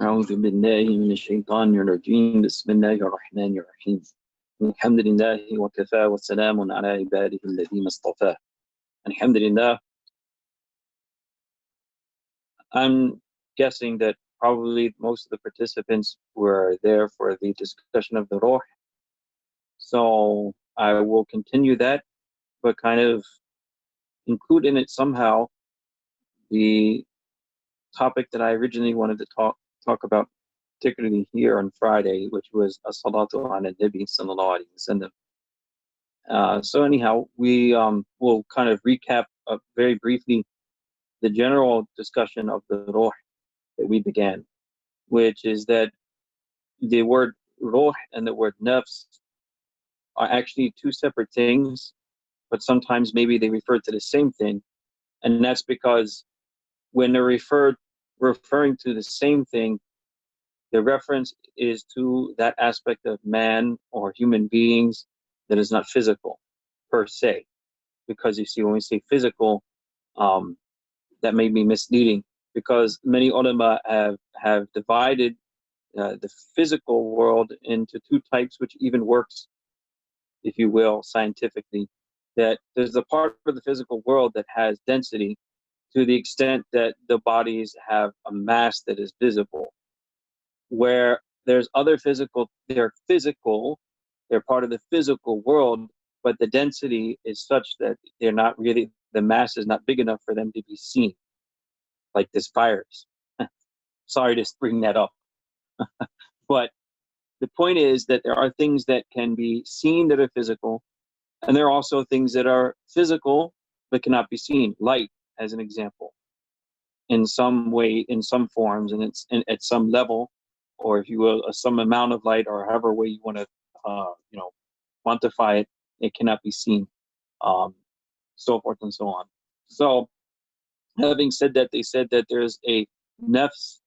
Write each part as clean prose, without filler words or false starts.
أعوذ بالله من الشيطان الرجيم بسم الله الرحمن الرحيم الحمد لله وكفى وسلام على عباده الذين اصطفى. Alhamdulillah. I'm guessing that probably most of the participants were there for the discussion of the Ruh. So I will continue that, but kind of include in it somehow the topic that I originally wanted to talk about, particularly here on Friday, which was as-salatu ala nabi sallallahu alaihi wasallam. So anyhow, we will kind of recap very briefly the general discussion of the Ruh that we began, which is that the word Ruh and the word Nafs are actually two separate things, but sometimes maybe they refer to the same thing, and that's because when they're referring to the same thing, the reference is to that aspect of man or human beings that is not physical per se. Because you see, when we say physical, that may be misleading, because many ulama have divided the physical world into two types, which even works, if you will, scientifically. That there's a part of the physical world that has density to the extent that the bodies have a mass that is visible, where there's other they're physical, they're part of the physical world, but the density is such that they're not really, the mass is not big enough for them to be seen, like this virus. Sorry to bring that up. But the point is that there are things that can be seen that are physical, and there are also things that are physical but cannot be seen. Light, as an example, in some way, in some forms, and it's at some level, or if you will, some amount of light, or however way you want to, quantify it, it cannot be seen, so forth and so on. So, having said that, they said that there's a nafs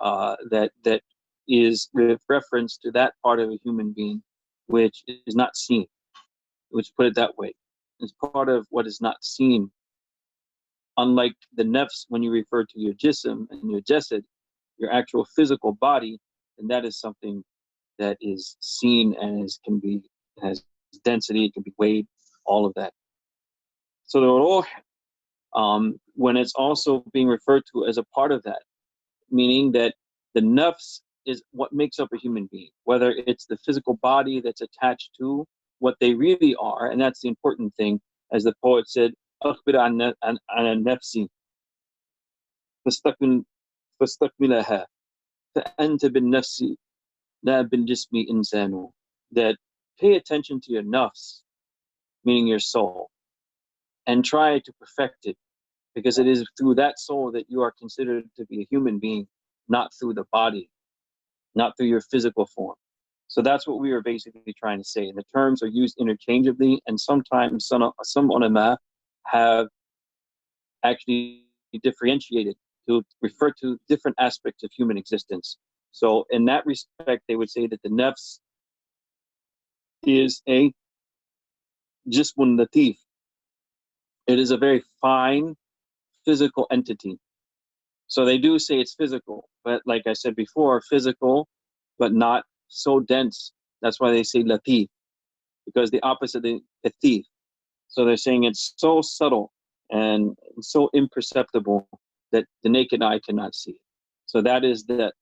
that is with reference to that part of a human being which is not seen. Let's put it that way. It's part of what is not seen. Unlike the nafs, when you refer to your jism and your jasad, your actual physical body, and that is something that is seen and has density, it can be weighed, all of that. So the ruh, when it's also being referred to as a part of that, meaning that the nafs is what makes up a human being, whether it's the physical body that's attached to what they really are, and that's the important thing, as the poet said, أخبر عن النفس فاستكملها فأنت بالنفس لا بالجسم إنسان. That pay attention to your nafs, meaning your soul, and try to perfect it, because it is through that soul that you are considered to be a human being, not through the body, not through your physical form. So that's what we were basically trying to say. And the terms are used interchangeably, and sometimes some ulama have actually differentiated to refer to different aspects of human existence. So in that respect, they would say that the nafs is a jismun latif. It is a very fine physical entity. So they do say it's physical, but like I said before, physical, but not so dense. That's why they say latif, because the opposite is latif. So they're saying it's so subtle and so imperceptible that the naked eye cannot see. So that is that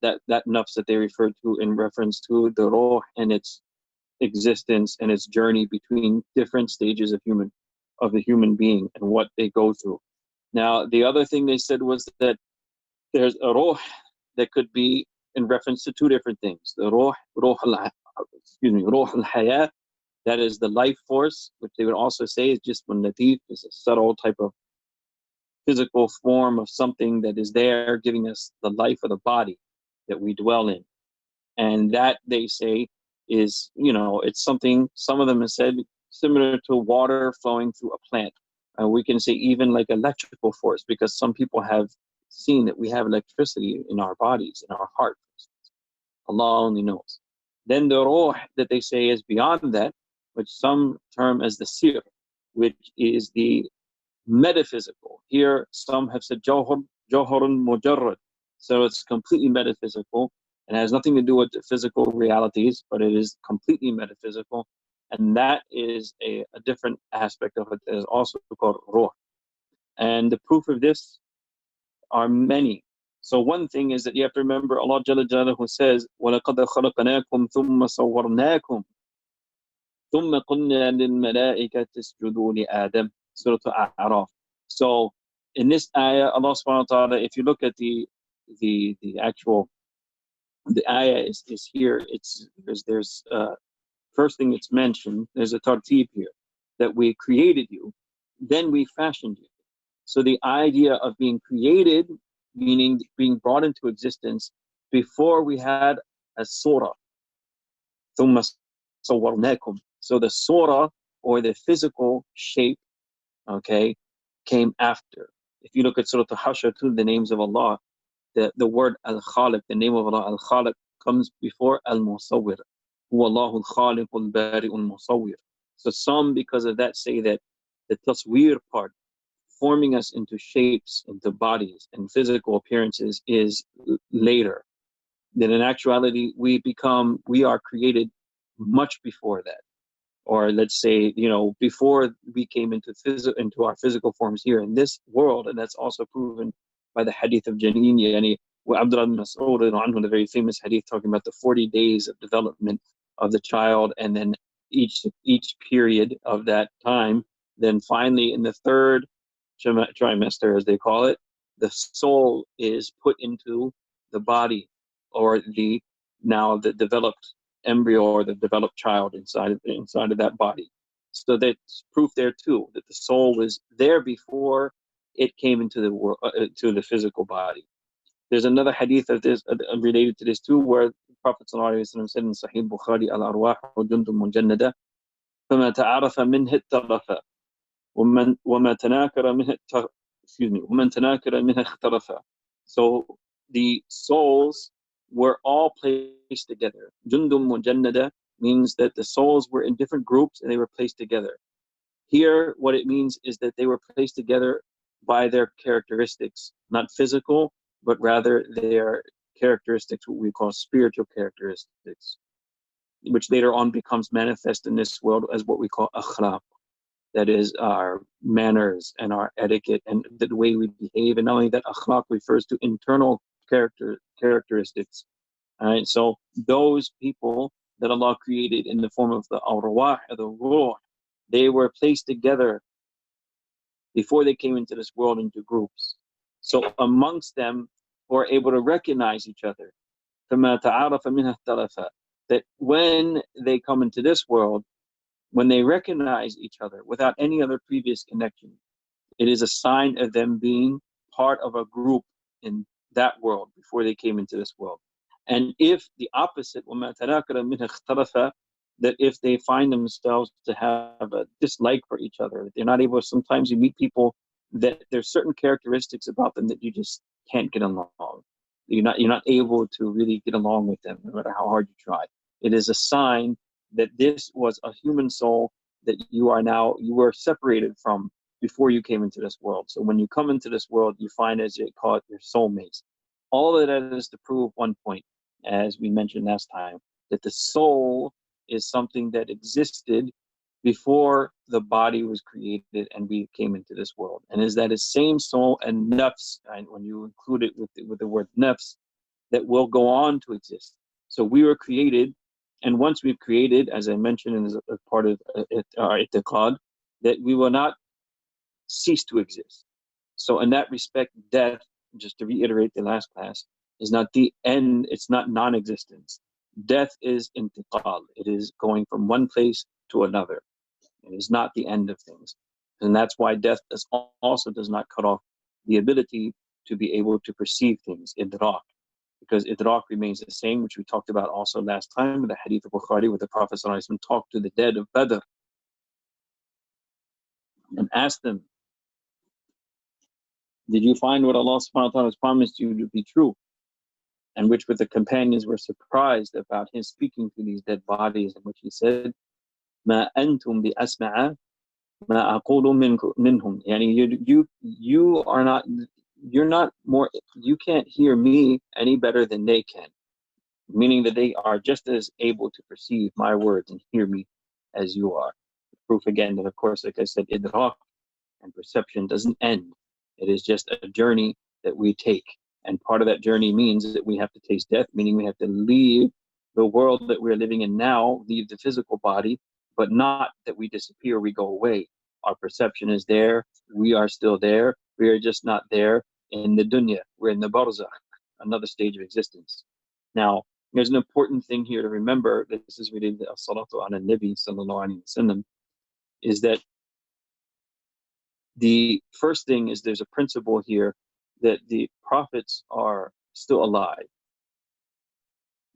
nafs that they refer to in reference to the ruh and its existence and its journey between different stages of the human being and what they go through. Now, the other thing they said was that there's a ruh that could be in reference to two different things. The ruh al-hayat, that is the life force, which they would also say is just when latif, is a subtle type of physical form of something that is there giving us the life of the body that we dwell in. And that, they say, is, it's something, some of them have said, similar to water flowing through a plant. We can say even like electrical force, because some people have seen that we have electricity in our bodies, in our heart. Allah only knows. Then the ruh that they say is beyond that, which some term as the sir, which is the metaphysical. Here some have said jawharun mujarrad, So it's completely metaphysical. It has nothing to do with the physical realities, but it is completely metaphysical. And that is a different aspect of it that is also called ruh. And the proof of this are many. So one thing is that you have to remember Allah Jalla Jalaluhu says, وَلَقَدْ خَلَقْنَاكُمْ ثُمَّ صَوَّرْنَاكُمْ ثُمَّ قُلْنَا لِلْمَلَائِكَةِ اسْجُدُوا لِآدَمَ. Surah Al-A'raf. So in this ayah, Allah subhanahu wa ta'ala, if you look at the actual, the ayah is here, there's first thing it's mentioned, there's a tartib here, that we created you, then we fashioned you. So the idea of being created, meaning being brought into existence before we had a surah. ثُمَّ صَوَّرْنَاكُمْ. So the surah, or the physical shape, okay, came after. If you look at Surah Al-Hashr, the names of Allah, the word Al-Khaliq, the name of Allah, Al-Khaliq, comes before Al-Musawwir. هُوَ اللَّهُ الْخَالِقُ الْبَارِئُ الْمُصَوِّرُ. So some, because of that, say that the tasweer part, forming us into shapes, into bodies and physical appearances, is later. Then in actuality, we are created much before that. Or let's say, before we came into our physical forms here in this world. And that's also proven by the hadith of Janeen, yani, Abdullah ibn Mas'ud, the very famous hadith talking about the 40 days of development of the child, and then each period of that time, then finally in the third trimester, as they call it, the soul is put into the body, or the developed embryo, or the developed child inside of that body. So that's proof there too, that the soul was there before it came into the world, to the physical body. There's another hadith of this related to this too, where the Prophet ﷺ said in Sahih Bukhari, "Al-arwah jundun mujannada, فما تعرف منه الترف وما تناكر منه ومن تناكر منه اخترف." So the souls were all placed together. Jundum mujannada means that the souls were in different groups and they were placed together. Here, what it means is that they were placed together by their characteristics, not physical, but rather their characteristics, what we call spiritual characteristics, which later on becomes manifest in this world as what we call akhlaq. That is our manners and our etiquette and the way we behave. And not only that, akhlaq refers to internal characteristics. All right, so those people that Allah created in the form of the arwah, the ruh, they were placed together before they came into this world into groups. So amongst them were able to recognize each other. That when they come into this world, when they recognize each other without any other previous connection, it is a sign of them being part of a group in that world before they came into this world. And if the opposite, that if they find themselves to have a dislike for each other, they're not able, sometimes you meet people that there's certain characteristics about them that you just can't get along. You're not able to really get along with them, no matter how hard you try. It is a sign that this was a human soul that you were separated from before you came into this world. So when you come into this world, you find, as you call it, your soulmates. All of that is to prove one point, as we mentioned last time, that the soul is something that existed before the body was created and we came into this world. And is that the same soul and nafs, and when you include it with the word nafs, that will go on to exist. So we were created, and once we've created, as I mentioned as a part of our i'tiqad, that we will not cease to exist. So in that respect, death, just to reiterate the last class, is not the end, it's not non-existence. Death is intiqal. It is going from one place to another. It is not the end of things. And that's why death also does not cut off the ability to be able to perceive things, idrak. Because idrak remains the same, which we talked about also last time in the hadith of Bukhari, where the Prophet ﷺ talked to the dead of Badr and asked them, did you find what Allah subhanahu wa ta'ala has promised you to be true? And which with the companions were surprised about him speaking to these dead bodies, in which he said, Ma antum bi asma'a ma aqulu minhum. Yani you are not, you can't hear me any better than they can, meaning that they are just as able to perceive my words and hear me as you are. Proof again that, of course, like I said, idrak and perception doesn't end. It is just a journey that we take. And part of that journey means that we have to taste death, meaning we have to leave the world that we're living in now, leave the physical body, but not that we disappear, we go away. Our perception is there, we are still there, we are just not there in the dunya, we're in the barzakh, another stage of existence. Now, there's an important thing here to remember. This is related to as-salatu ala nabi sallallahu alayhi wasallam, is that the first thing is there's a principle here that the prophets are still alive.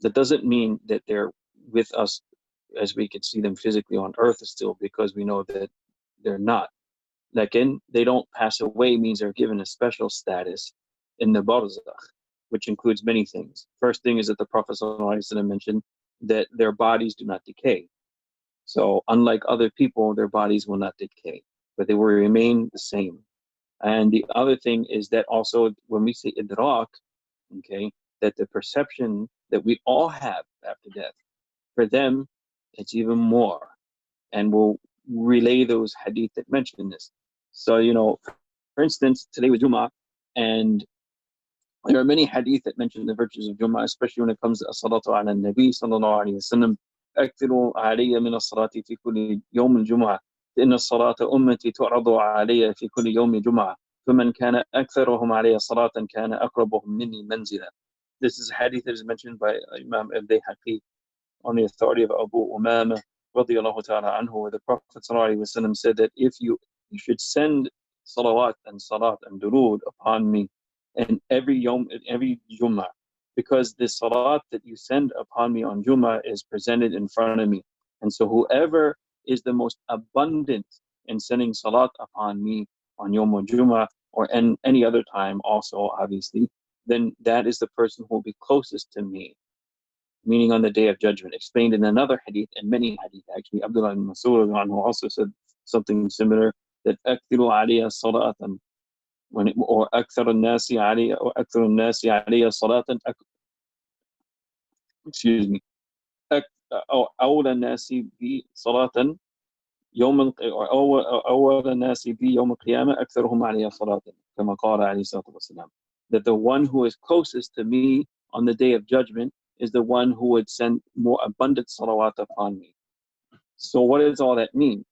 That doesn't mean that they're with us as we can see them physically on earth still, because we know that they're not. Lakin, they don't pass away means they're given a special status in the barzakh, which includes many things. First thing is that the Prophet ﷺ mentioned that their bodies do not decay. So unlike other people, their bodies will not decay, but they will remain the same. And the other thing is that also when we say idrak, okay, that the perception that we all have after death, for them, it's even more. And we'll relay those hadith that mention this. So, for instance, today was Jummah, and there are many hadith that mention the virtues of Jummah, especially when it comes to as-salatu ala nabi sallallahu alayhi wa sallam. أكثروا علي من الصلاة في كل يوم الجمعة إن الصلاة أمتي تعرض علي في كل يوم جمعة فمن كان أكثرهم علي صلاة كان أقربهم مني منزلا. This is a hadith that is mentioned by Imam al-Bayhaqi on the authority of Abu Umama radiyallahu ta'ala anhu, where the Prophet sallallahu alayhi wa sallam said that if you should send salawat and salat and durood upon me and every Jummah, because the salat that you send upon me on Jummah is presented in front of me. And so whoever is the most abundant in sending salat upon me on Yom Jummah or any other time also, obviously, then that is the person who will be closest to me, meaning on the Day of Judgment. Explained in another hadith, and many hadith actually. Abdullah ibn Mas'ud also said something similar, that أكثروا علي صلاة or أكثر الناس علي or أكثر الناس علي صلاة excuse me أو أولى الناس بي صلاة أول الناس بي يوم القيامة أكثرهم علي صلاة كما قال عليه الصلاة والسلام. That the one who is closest to me on the Day of Judgment is the one who would send more abundant salawat upon me. So what does all that mean?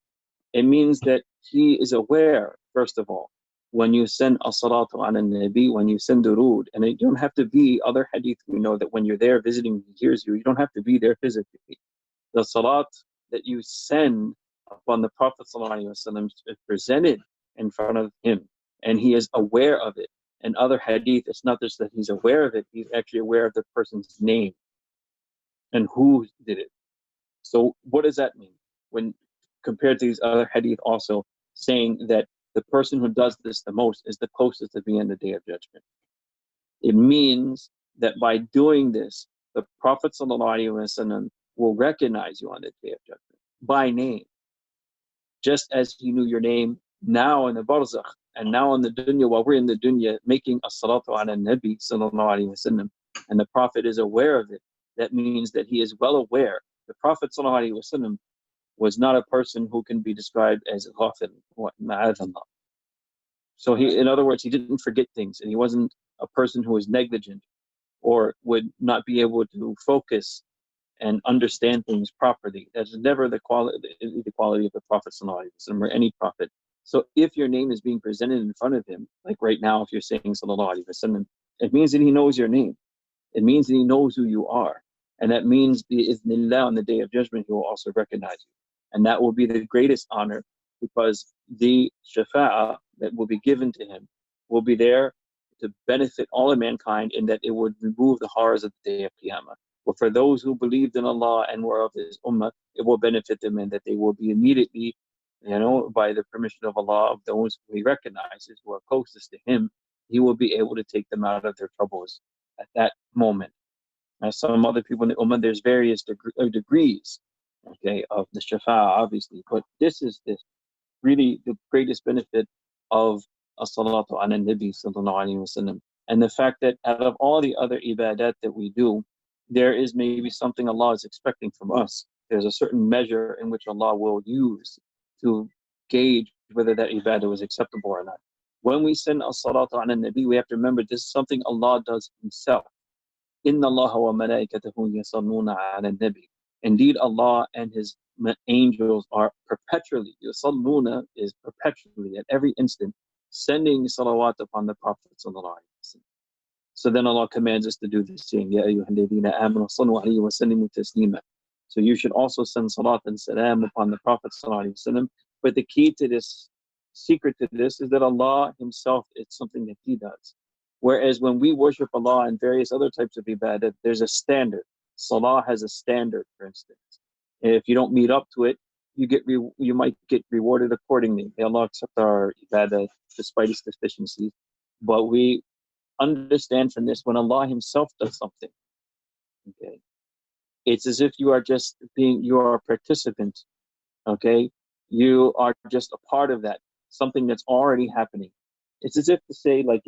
It means that he is aware, first of all, when you send as-salatu ala nabi, when you send durood, and you don't have to be, other hadith, we know that when you're there visiting, he hears you, you don't have to be there physically. The salat that you send upon the Prophet ﷺ is presented in front of him, and he is aware of it. And other hadith, it's not just that he's aware of it, he's actually aware of the person's name and who did it. So what does that mean? When compared to these other hadith also saying that the person who does this the most is the closest to being on the Day of Judgment. It means that by doing this, the Prophet ﷺ will recognize you on the Day of Judgment by name, just as he knew your name now in the barzakh and now in the dunya, while we're in the dunya making as-salatu ala nabi sallallahu alayhi wa sallam, and the Prophet is aware of it. That means that he is well aware. The Prophet sallallahu alayhi wa sallam was not a person who can be described as ghafil, ma'adallah. So he, in other words, he didn't forget things, and he wasn't a person who was negligent or would not be able to focus and understand things properly. That's never the quality of the Prophet sallallahu alaihi wasallam or any prophet. So if your name is being presented in front of him, like right now, if you're saying sallallahu alaihi wasallam, it means that he knows your name. It means that he knows who you are. And that means bi'ithnillah, on the Day of Judgment, he will also recognize you. And that will be the greatest honor, because the shafa'ah that will be given to him will be there to benefit all of mankind, in that it would remove the horrors of the Day of Qiyamah. But for those who believed in Allah and were of His ummah, it will benefit them, in that they will be immediately, by the permission of Allah, of those who He recognizes, who are closest to Him, He will be able to take them out of their troubles at that moment. As some other people in the ummah, there's various degrees, okay, of the shafa'ah, obviously, but this is really the greatest benefit of as-salatu ala nabi sallallahu alayhi wa sallam. And the fact that out of all the other ibadat that we do, there is maybe something Allah is expecting from us. There's a certain measure in which Allah will use to gauge whether that ibadah was acceptable or not. When we send as-salatu ala nabi, we have to remember this is something Allah does Himself. Inna Allah wa malaikatahu yusalluna ala nabi. Indeed, Allah and His angels are perpetually, yusalluna is perpetually, at every instant, sending salawat upon the Prophet sallallahu alaihi wasallam. So then Allah commands us to do the same. Ya ayyuhalladhina amanu sallu alayhi wa sallimu taslima. So you should also send salat and salam upon the Prophet sallallahu alaihi wasallam. But the key to this, secret to this, is that Allah Himself, it's something that He does. Whereas when we worship Allah and various other types of ibadah, there's a standard. Salah has a standard, for instance. And if you don't meet up to it, you might get rewarded accordingly. May Allah accept our ibadah despite its deficiencies. But we understand from this, when Allah Himself does something, okay, it's as if you are a participant, okay? You are just a part of that, something that's already happening. It's as if to say, like,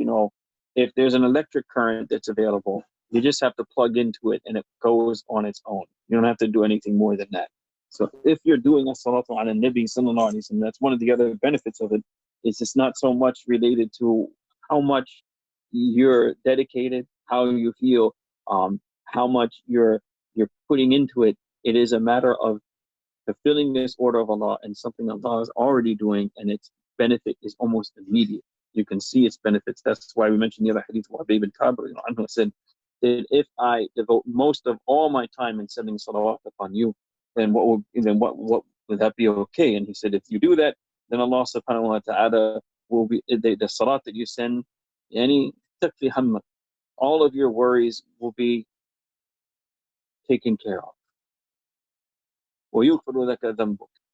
if there's an electric current that's available, you just have to plug into it and it goes on its own. You don't have to do anything more than that. So if you're doing as-salatu ala nabi sallallahu alaihi wasallam, that's one of the other benefits of it. It's not so much related to how much you're dedicated, how you feel, how much you're putting into it. It is a matter of fulfilling this order of Allah and something Allah is already doing, and its benefit is almost immediate. You can see its benefits. That's why we mentioned the other hadith of Habib bin Ka'b said that if I devote most of all my time in sending salawat upon you, then what would that be okay? And he said, if you do that, then Allah subhanahu wa ta'ala will be the salat that you send, takfi hamma, all of your worries will be taken care of.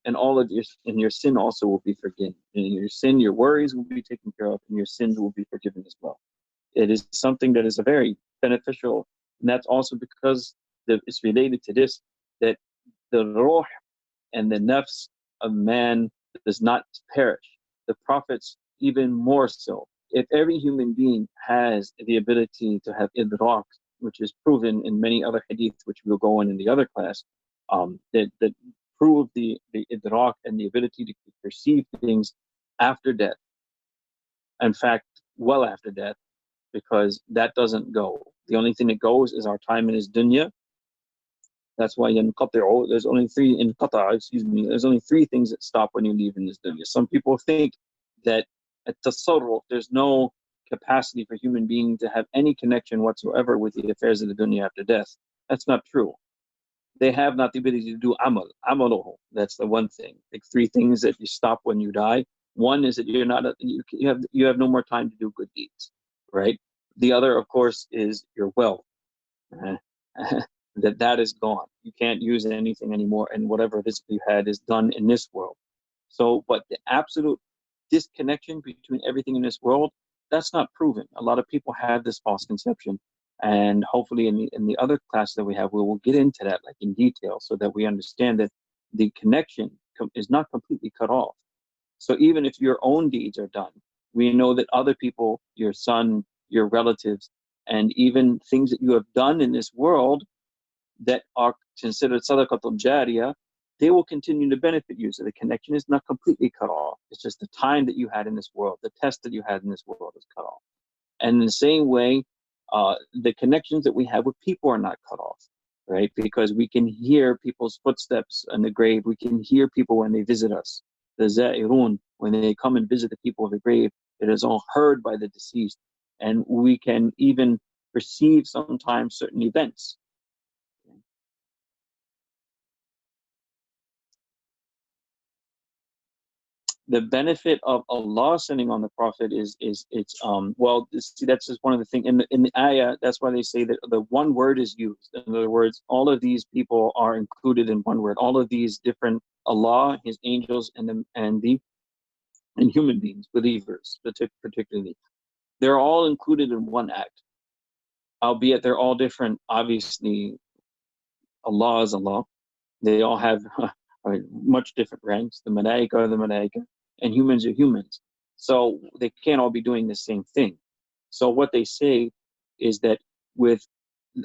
And all of your sin also will be forgiven. And your worries will be taken care of, and your sins will be forgiven as well. It is something that is a very beneficial, and that's also because it's related to this, that the ruh and the nafs of man does not perish. The prophets even more so. If every human being has the ability to have idrak, which is proven in many other hadith, which we'll go on in the other class, that prove the idrak and the ability to perceive things after death. In fact, well after death, because that doesn't go. The only thing that goes is our time in this dunya. That's why there's only three things that stop when you leave in this dunya. Some people think that at tasarruf, there's no capacity for human being to have any connection whatsoever with the affairs of the dunya after death. That's not true. They have not the ability to do amaluhu. That's the one thing. Like three things that you stop when you die. One is that you have no more time to do good deeds, right? The other, of course, is your wealth. that is gone. You can't use anything anymore, and whatever this you had is done in this world. So, but the absolute disconnection between everything in this world, that's not proven. A lot of people have this false conception, and hopefully in the other class that we have, we will get into that like in detail, so that we understand that the connection is not completely cut off. So even if your own deeds are done, we know that other people, your son, your relatives, and even things that you have done in this world that are considered sadaqatul jariyah, they will continue to benefit you. So the connection is not completely cut off. It's just the time that you had in this world, the test that you had in this world is cut off. And in the same way, the connections that we have with people are not cut off, right? Because we can hear people's footsteps in the grave. We can hear people when they visit us. The za'irun, when they come and visit the people of the grave, it is all heard by the deceased. And we can even perceive sometimes certain events. The benefit of Allah sending on the Prophet is that's just one of the things in the ayah. That's why they say that the one word is used. In other words, all of these people are included in one word. All of these different Allah, His angels, and human beings, believers, particularly, they're all included in one act. Albeit they're all different. Obviously, Allah is Allah. They all have much different ranks. The malaika are the malaika, and humans are humans. So they can't all be doing the same thing. So what they say is that with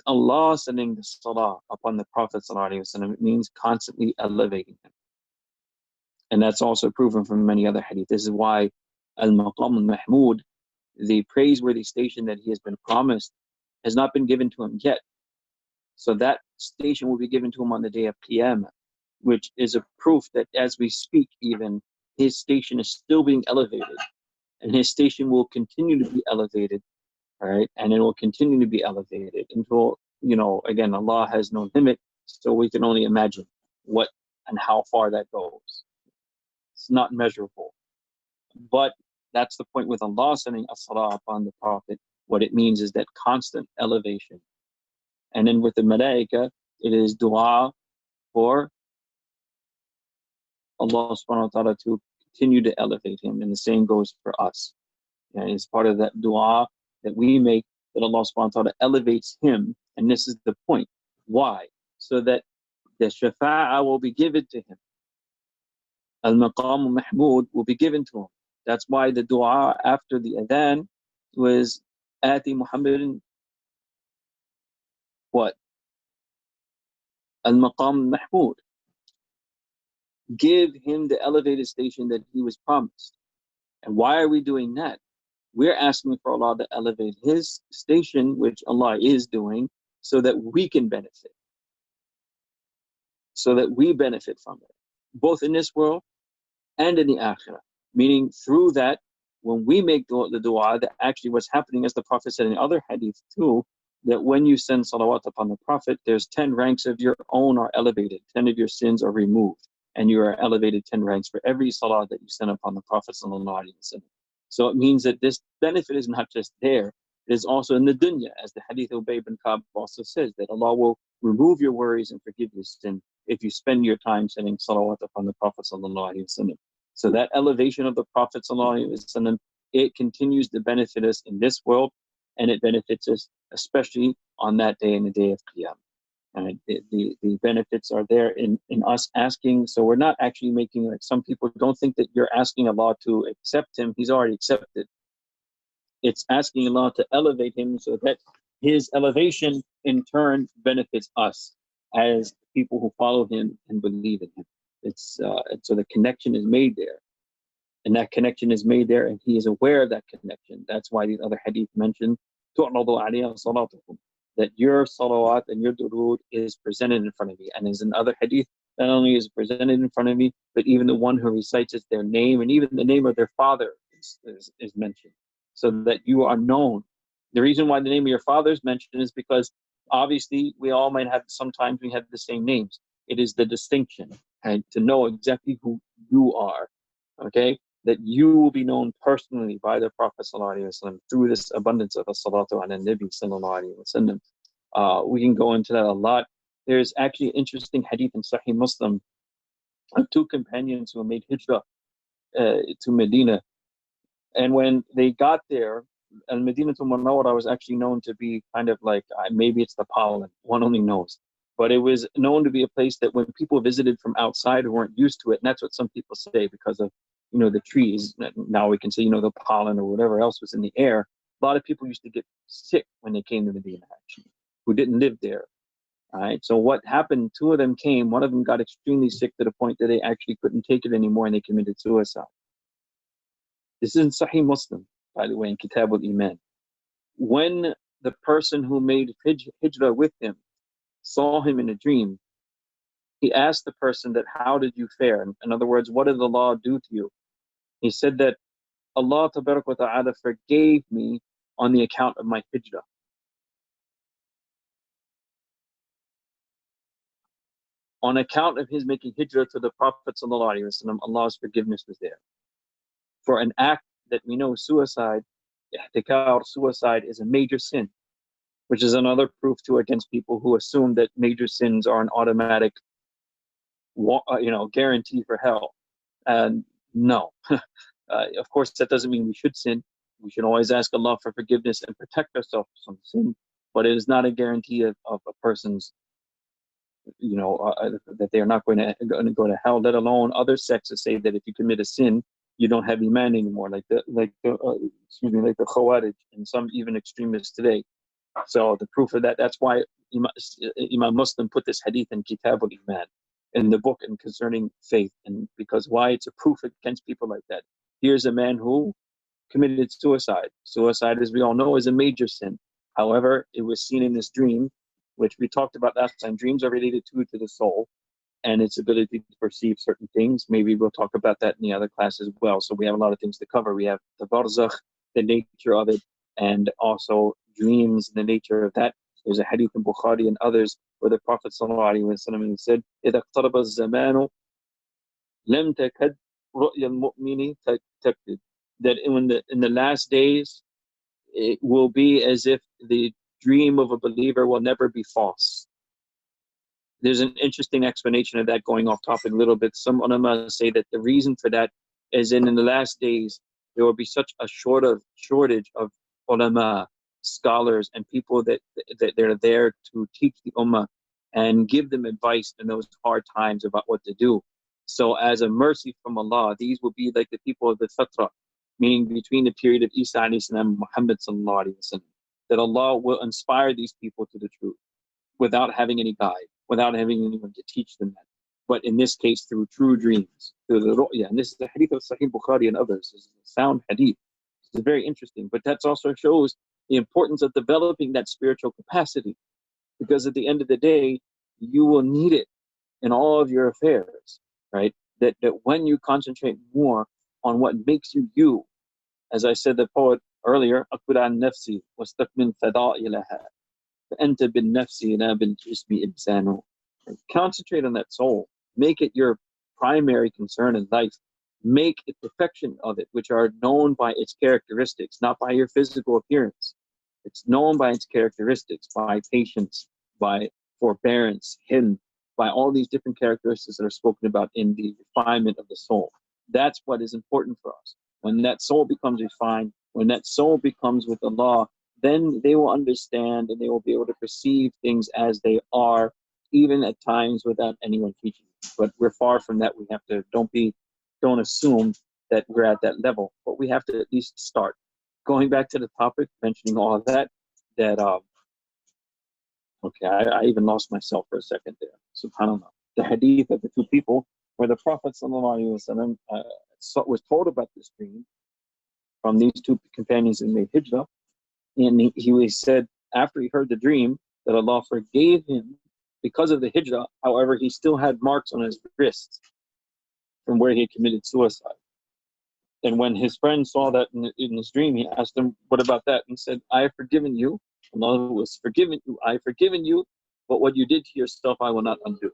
Allah sending the salah upon the Prophet ﷺ, it means constantly elevating him. And that's also proven from many other hadith. This is why al-maqam al-mahmud, the praiseworthy station that he has been promised, has not been given to him yet. So that station will be given to him on the day of Qiyamah, which is a proof that as we speak even, his station is still being elevated. And his station will continue to be elevated, all right? And it will continue to be elevated until, again, Allah has no limit, so we can only imagine what and how far that goes. It's not measurable. But that's the point with Allah sending a salah upon the Prophet. What it means is that constant elevation. And then with the malaika, it is dua for Allah subhanahu wa ta'ala to continue to elevate him. And the same goes for us. And it's part of that dua that we make, that Allah subhanahu wa ta'ala elevates him. And this is the point. Why? So that the shafa'ah will be given to him. Al-maqam al-mahmud will be given to him. That's why the dua after the adhan was Ati Muhammadin what? Al-maqam al-mahmud. Give him the elevated station that he was promised. And why are we doing that? We're asking for Allah to elevate his station, which Allah is doing, so that we can benefit. So that we benefit from it, both in this world and in the akhirah. Meaning through that, when we make the dua, that actually what's happening, as the Prophet said in other hadith too, that when you send salawat upon the Prophet, there's 10 ranks of your own are elevated, 10 of your sins are removed, and you are elevated 10 ranks for every salah that you send upon the Prophet sallallahu alaihi wasallam. So it means that this benefit is not just there, it is also in the dunya, as the hadith of Ubay bin Ka'b also says, that Allah will remove your worries and forgive your sin if you spend your time sending salawat upon the Prophet sallallahu alaihi wasallam. So that elevation of the Prophet ﷺ, it continues to benefit us in this world, and it benefits us especially on that day, in the day of Qiyam. And the benefits are there in us asking. So we're not actually making, like some people don't think that you're asking Allah to accept him. He's already accepted. It's asking Allah to elevate him so that his elevation in turn benefits us as people who follow him and believe in him. So the connection is made there. And that connection is made there, and he is aware of that connection. That's why these other hadith mentioned that your salawat and your durood is presented in front of me. And as in other hadith, not only is it presented in front of me, but even the one who recites it, their name, and even the name of their father is mentioned, so that you are known. The reason why the name of your father is mentioned is because obviously we all might have, sometimes we have the same names. It is the distinction, and to know exactly who you are, okay? That you will be known personally by the Prophet ﷺ through this abundance of as-salatu ala nabi ﷺ. We can go into that a lot. There's actually an interesting hadith in Sahih Muslim of two companions who made hijrah to Medina. And when they got there, Al-Madinah al-Munawwara was actually known to be kind of like, maybe it's the pollen, one only knows. But it was known to be a place that when people visited from outside who weren't used to it, and that's what some people say because of, the trees, now we can say, the pollen or whatever else was in the air. A lot of people used to get sick when they came to Medina, actually, who didn't live there. All right. So what happened, two of them came, one of them got extremely sick to the point that they actually couldn't take it anymore and they committed suicide. This is in Sahih Muslim, by the way, in Kitab al-Iman. When the person who made hijrah with him saw him in a dream, he asked the person that, how did you fare? In other words, what did Allah do to you? He said that Allah Tabarak wa Ta'ala forgave me on the account of my hijrah. On account of his making hijrah to the Prophet Sallallahu Alaihi Wasallam, Allah's forgiveness was there. For an act that we know, suicide, ihtikar, suicide is a major sin, which is another proof too against people who assume that major sins are an automatic, guarantee for hell. And no. Of course, that doesn't mean we should sin. We should always ask Allah for forgiveness and protect ourselves from sin. But it is not a guarantee of a person's, that they are not going to go to hell. Let alone other sects that say that if you commit a sin, you don't have iman anymore, like the Khawarij and some even extremists today. So the proof of that, that's why Imam Muslim put this hadith in Kitab al-Iman, in the book and concerning faith, and because why it's a proof against people like that. Here's a man who committed suicide. Suicide, as we all know, is a major sin. However, it was seen in this dream, which we talked about last time. Dreams are related to the soul and its ability to perceive certain things. Maybe we'll talk about that in the other class as well. So we have a lot of things to cover. We have the barzakh, the nature of it, and also dreams and the nature of that. There's a hadith in Bukhari and others where the Prophet ﷺ said, إِذَا اقْتَرَبَ الزَّمَانُ لَمْ تَكَدْ رُؤْيَ الْمُؤْمِنِ تَكْذِبُ. That in the last days, it will be as if the dream of a believer will never be false. There's an interesting explanation of that, going off topic a little bit. Some ulama say that the reason for that is in the last days, there will be such a shortage of ulama, scholars, and people that they're there to teach the ummah and give them advice in those hard times about what to do. So as a mercy from Allah, these will be like the people of the Fatra, meaning between the period of Isa alayhi salam and Muhammad sallallahu alayhi wasallam, that Allah will inspire these people to the truth without having any guide, without having anyone to teach them that. But in this case, through true dreams, through the ru'ya. And this is the hadith of Sahih Bukhari and others. This is a sound hadith. It's very interesting. But that also shows the importance of developing that spiritual capacity. Because at the end of the day, you will need it in all of your affairs, right? That when you concentrate more on what makes you you, as I said the poet earlier, أقبل عن نفسي واستكمل فضائلها فأنت بالنفس لا بالجسم إنسان. Concentrate on that soul. Make it your primary concern in life. Make a perfection of it, which are known by its characteristics, not by your physical appearance. It's known by its characteristics, by patience, by forbearance, hilm, by all these different characteristics that are spoken about in the refinement of the soul. That's what is important for us. When that soul becomes refined, when that soul becomes with Allah, then they will understand and they will be able to perceive things as they are, even at times without anyone teaching. But we're far from that. We have to don't assume that we're at that level, but we have to at least start. Going back to the topic, mentioning all of that, okay, I even lost myself for a second there. SubhanAllah. The hadith of the two people where the Prophet ﷺ was told about this dream from these two companions in the hijrah. And he said, after he heard the dream, that Allah forgave him because of the hijrah. However, he still had marks on his wrists from where he had committed suicide. And when his friend saw that in his dream, he asked him, what about that? And he said, I have forgiven you. Allah was forgiven you. I have forgiven you. But what you did to yourself, I will not undo. I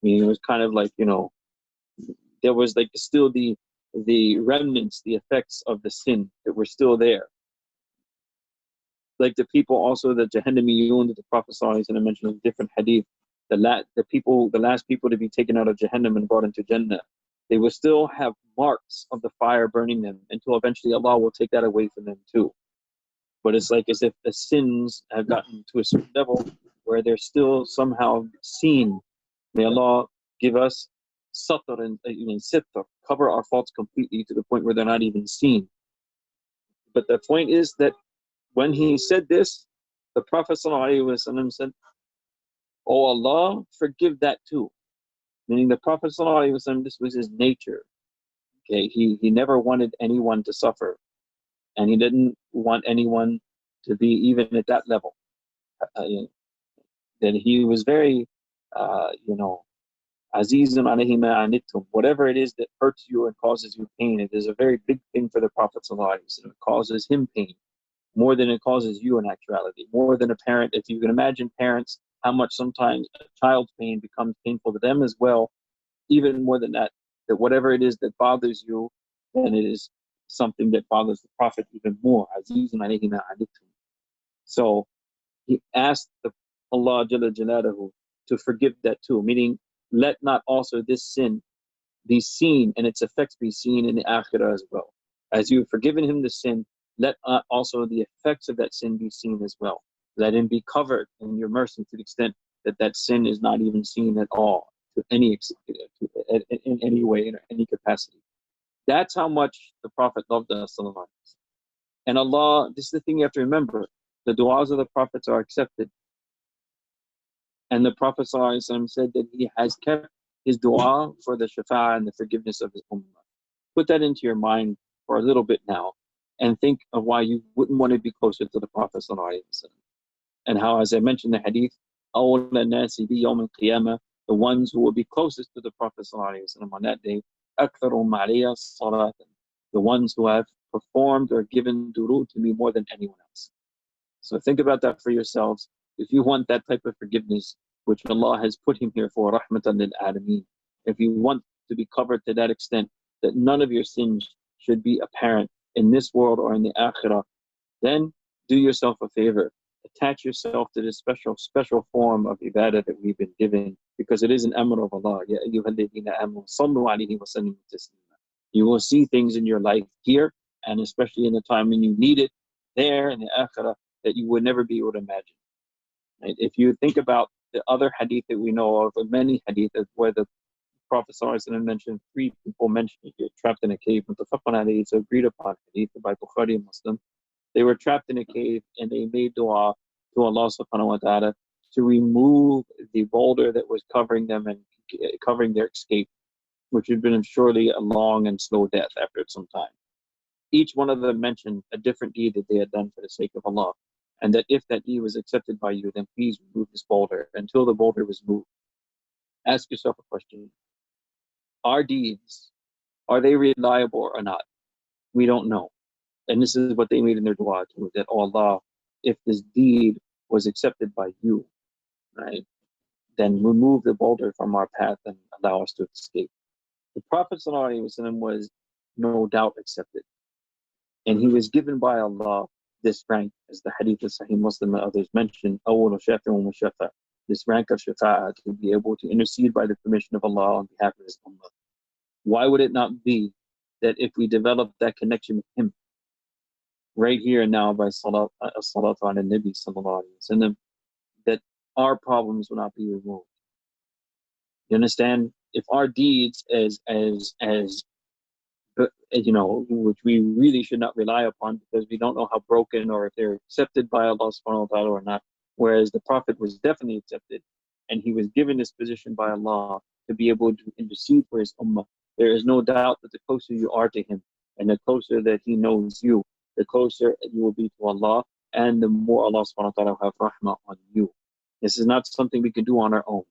mean, it was kind of like, there was like still the remnants, the effects of the sin that were still there. Like the people also, the Jahannamiyun that the Prophet mentioned in different hadith, the last people to be taken out of Jahannam and brought into Jannah, they will still have marks of the fire burning them until eventually Allah will take that away from them too. But it's like as if the sins have gotten to a certain level where they're still somehow seen. May Allah give us satr and sitr, cover our faults completely to the point where they're not even seen. But the point is that when he said this, the Prophet ﷺ said, oh Allah, forgive that too. Meaning the Prophet ﷺ, this was his nature. Okay, he never wanted anyone to suffer. And he didn't want anyone to be even at that level. That he was very, Azizun alayhi ma anittum. Whatever it is that hurts you and causes you pain, it is a very big thing for the Prophet ﷺ. It causes him pain more than it causes you in actuality. More than a parent. If you can imagine parents, how much sometimes a child's pain becomes painful to them as well. Even more than that, that whatever it is that bothers you, then it is something that bothers the Prophet even more. Azizun alayhi ma anittum. So he asked Allah Jalla Jalaluhu to forgive that too, meaning let not also this sin be seen and its effects be seen in the akhirah as well. As you have forgiven him the sin, let also the effects of that sin be seen as well. Let him be covered in your mercy to the extent that that sin is not even seen at all, in any way, in any capacity. That's how much the Prophet loved us. And Allah, this is the thing you have to remember, the du'as of the Prophets are accepted. And the Prophet ﷺ said that he has kept his dua for the shafa and the forgiveness of his ummah. Put that into your mind for a little bit now and think of why you wouldn't want to be closer to the Prophet ﷺ. And how, as I mentioned in the hadith, أَوْلَى النَّاسِ بِيَوْمِ الْقِيَامَةِ, the ones who will be closest to the Prophet ﷺ on that day, أَكْثَرُهُمْ عَلَيَّ الصَّلَاةً, the ones who have performed or given durood to me more than anyone else. So think about that for yourselves. If you want that type of forgiveness, which Allah has put him here for, rahmatan lil alameen, if you want to be covered to that extent that none of your sins should be apparent in this world or in the akhirah, then do yourself a favor. Attach yourself to this special form of ibadah that we've been given, because it is an amr of Allah. Ya ayyuhalladhina amanu sallu alayhi wa sallimu taslima. You will see things in your life here, and especially in the time when you need it there in the akhirah, that you would never be able to imagine. Right? If you think about the other hadith that we know of, many hadiths where the Prophet ﷺ mentioned 3 people mentioned it, trapped in a cave, it's agreed upon hadith by Bukhari and Muslim. They were trapped in a cave and they made dua to Allah subhanahu wa ta'ala to remove the boulder that was covering them and covering their escape, which had been surely a long and slow death after some time. Each one of them mentioned a different deed that they had done for the sake of Allah, and that if that deed was accepted by you, then please remove this boulder until the boulder was moved. Ask yourself a question. Our deeds, are they reliable or not? We don't know. And this is what they made in their dua too, that, oh Allah, if this deed was accepted by you, right, then remove the boulder from our path and allow us to escape. The Prophet ﷺ was no doubt accepted. And he was given by Allah this rank, as the hadith of Sahih Muslim and others mention, أَوَّلُ شَافِعٌ وَشَفَعٌ, this rank of shafa'ah, to be able to intercede by the permission of Allah on behalf of his ummah. Why would it not be that if we develop that connection with him right here and now by salat ala Nabi sallallahu alayhi wa sallam, that our problems will not be removed? You understand? If our deeds which we really should not rely upon, because we don't know how broken or if they're accepted by Allah subhanahu wa ta'ala or not. Whereas the Prophet was definitely accepted, and he was given this position by Allah to be able to intercede for his ummah. There is no doubt that the closer you are to him, and the closer that he knows you, the closer you will be to Allah, and the more Allah subhanahu wa ta'ala will have rahmah on you. This is not something we can do on our own.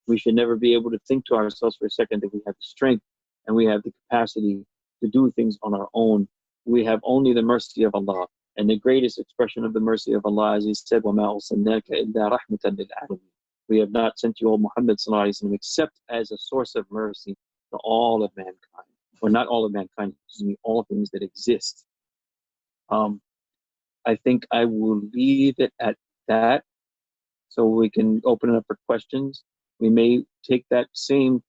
We should never be able to think to ourselves for a second that we have the strength and we have the capacity to do things on our own. We have only the mercy of Allah. And the greatest expression of the mercy of Allah, as he said, وَمَا أَرْسَلْنَاكَ إِلَّا رَحْمَةً لِلْعَالَمِينَ. We have not sent you, O Muhammad sallallahu alaihi wasallam, except as a source of mercy to all of mankind. Or not all of mankind, all things that exist. I think I will leave it at that, so we can open it up for questions. We may take that same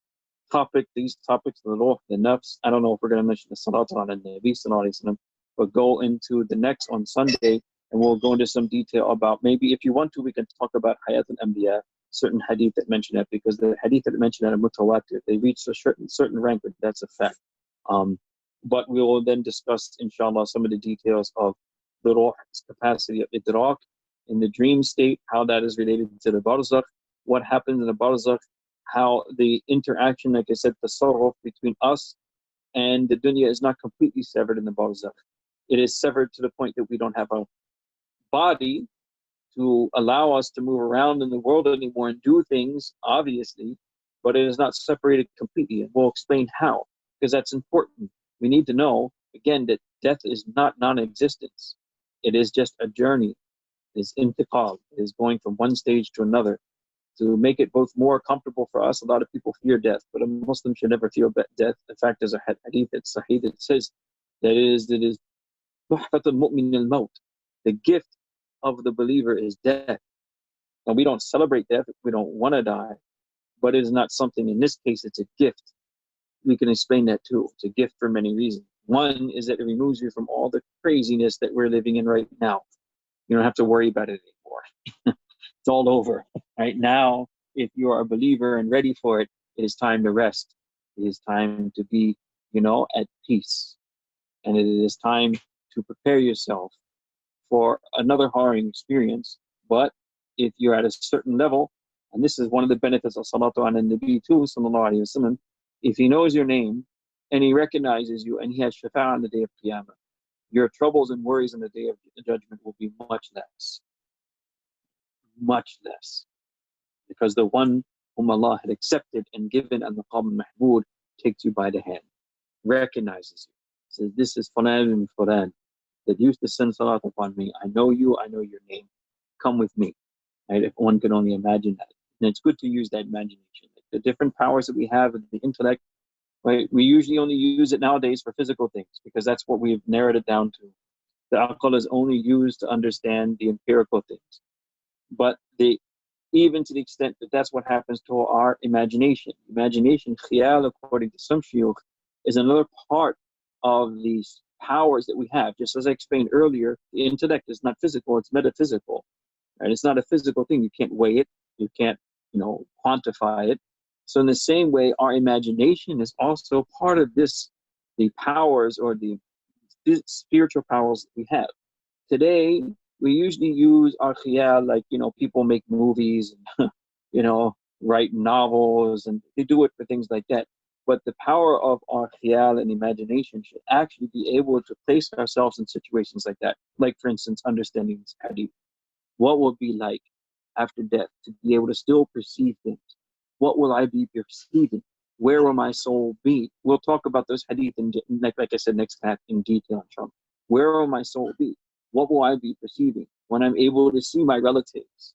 topic, these topics, the law, the nafs. I don't know if we're going to mention the salat ala Nabi sallallahu alaihi wasallam, but go into the next on Sunday, and we'll go into some detail about, maybe if you want to, we can talk about Hayat al-Anbiya, certain hadith that mention that, because the hadith that mention that are mutawatir, they reach a certain rank, but that's a fact. But we will then discuss, inshallah, some of the details of the ruh's capacity of idrak in the dream state, how that is related to the barzakh, what happens in the barzakh, how the interaction, like I said, the tasarruf between us and the dunya is not completely severed in the barzakh. It is severed to the point that we don't have a body to allow us to move around in the world anymore and do things, obviously, but it is not separated completely. And we'll explain how, because that's important. We need to know, again, that death is not non-existence. It is just a journey. It is intiqal. It is going from one stage to another. To make it both more comfortable for us, a lot of people fear death, but a Muslim should never fear death. In fact, there's a hadith that's sahih that says that it is tuhfatul mu'min al-maut. The gift of the believer is death. And we don't celebrate death if we don't want to die, but it is not something, in this case, it's a gift. We can explain that too. It's a gift for many reasons. One is that it removes you from all the craziness that we're living in right now. You don't have to worry about it anymore. It's all over. Right now, if you are a believer and ready for it, it is time to rest. It is time to be at peace. And it is time to prepare yourself for another harrowing experience. But if you're at a certain level, and this is one of the benefits of Salatu ala Nabi too, sallallahu alayhi wasallam, if he knows your name and he recognizes you and he has shafa'ah on the day of Qiyamah, your troubles and worries on the day of judgment will be much less. Much less. Because the one whom Allah had accepted and given al-Maqam al-Mahmud takes you by the hand, recognizes you, says, this is Fulan and Fulan that used to send salat upon me. I know you, I know your name. Come with me. Right? If one could only imagine that. And it's good to use that imagination. The different powers that we have in the intellect, right? We usually only use it nowadays for physical things because that's what we've narrowed it down to. The aql is only used to understand the empirical things. But even to the extent that that's what happens to our imagination. Imagination, khiyal, according to some shuyukh, is another part of these powers that we have. Just as I explained earlier, the intellect is not physical, it's metaphysical. And it's not a physical thing. You can't weigh it, you can't, quantify it. So in the same way, our imagination is also part of this, the powers or the spiritual powers that we have. Today, we usually use our khiyal, like, people make movies and, write novels, and they do it for things like that. But the power of our khiyal and imagination should actually be able to place ourselves in situations like that. Like, for instance, understanding this hadith. What will it be like after death to be able to still perceive things? What will I be perceiving? Where will my soul be? We'll talk about those hadith, like I said, next class in detail. Where will my soul be? What will I be perceiving when I'm able to see my relatives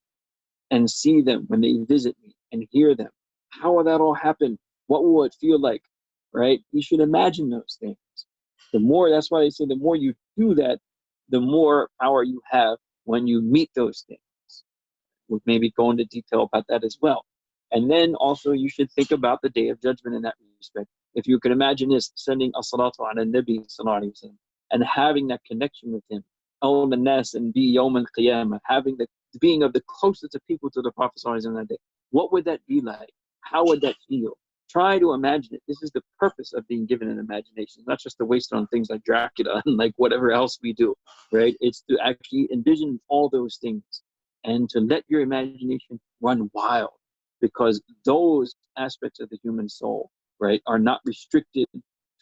and see them when they visit me and hear them? How will that all happen? What will it feel like, right? You should imagine those things. That's why they say the more you do that, the more power you have when you meet those things. We'll maybe go into detail about that as well. And then also you should think about the day of judgment in that respect. If you can imagine this, sending a salatu ala Nabi sallallahu alayhi wa sallam, and having that connection with him, own the nas and be yawm al-qiyamah, having the being of the closest of people to the Prophet sallallahu alayhi wa sallam that day. What would that be like? How would that feel? Try to imagine it. This is the purpose of being given an imagination, not just to waste it on things like Dracula and like whatever else we do, right? It's to actually envision all those things and to let your imagination run wild, because those aspects of the human soul, right, are not restricted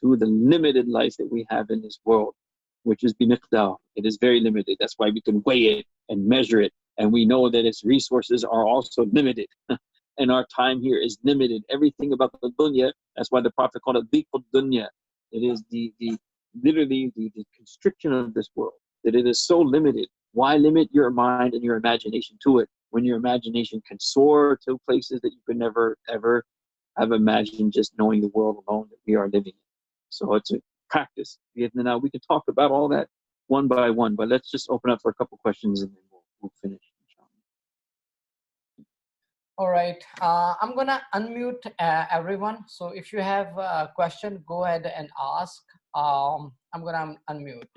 to the limited life that we have in this world, which is bimiqdar. It is very limited. That's why we can weigh it and measure it, and we know that its resources are also limited. And our time here is limited. Everything about the dunya, that's why the Prophet called it dhiqud dunya. It is literally the constriction of this world, that it is so limited. Why limit your mind and your imagination to it when your imagination can soar to places that you could never, ever have imagined just knowing the world alone that we are living in? So it's a practice. Now we can talk about all that one by one, but let's just open up for a couple questions and then we'll finish. All right, I'm gonna unmute everyone. So if you have a question, go ahead and ask. I'm gonna unmute.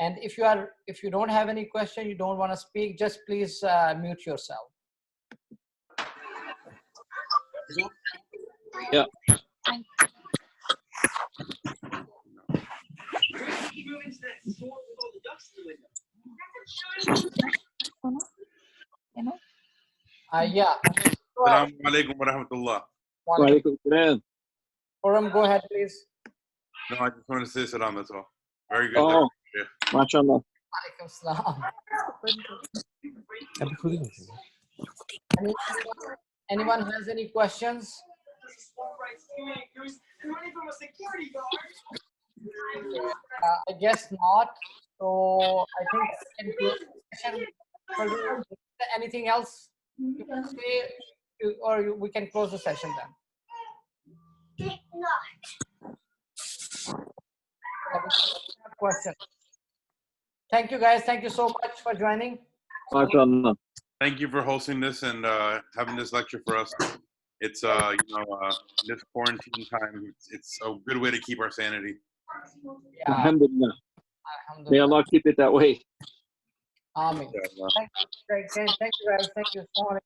And if you don't have any question, you don't want to speak, just please mute yourself. Yeah. Yeah. Assalamu alaikum wa rahmatullah. Wa alaikum salam. Forum, go ahead, please. No, I just wanted to say salam, that's all. Very good. Oh, yeah. mashallah. Alaikum salam. Anyone has any questions? I guess not. So I think we can close the session. Anything else you can say, or we can close the session then? Question. Thank you, guys. Thank you so much for joining. Mashallah. Thank you for hosting this and having this lecture for us. It's this quarantine time, it's a good way to keep our sanity. Yeah. Alhamdulillah. May Allah keep it that way. Amen. Thank you, guys. Thank you so much.